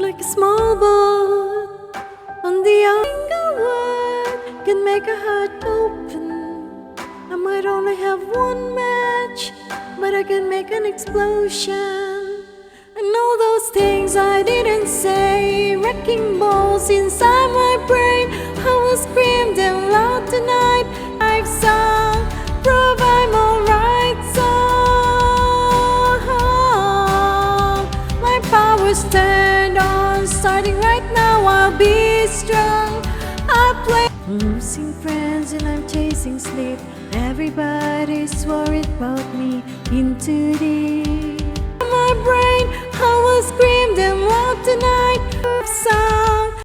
like a small boat on the single word can make a heart open. I might only have one match, but I can make an explosion. And all those things I didn't say, wrecking balls inside my brain. I will scream them loud tonight. I've sung, prove I'm alright song. My power's turned on, starting right now. I'll be strong. I play. I'm losing friends and I'm chasing sleep. Everybody's worried about me in too deep. My brain, I will scream them loud tonight.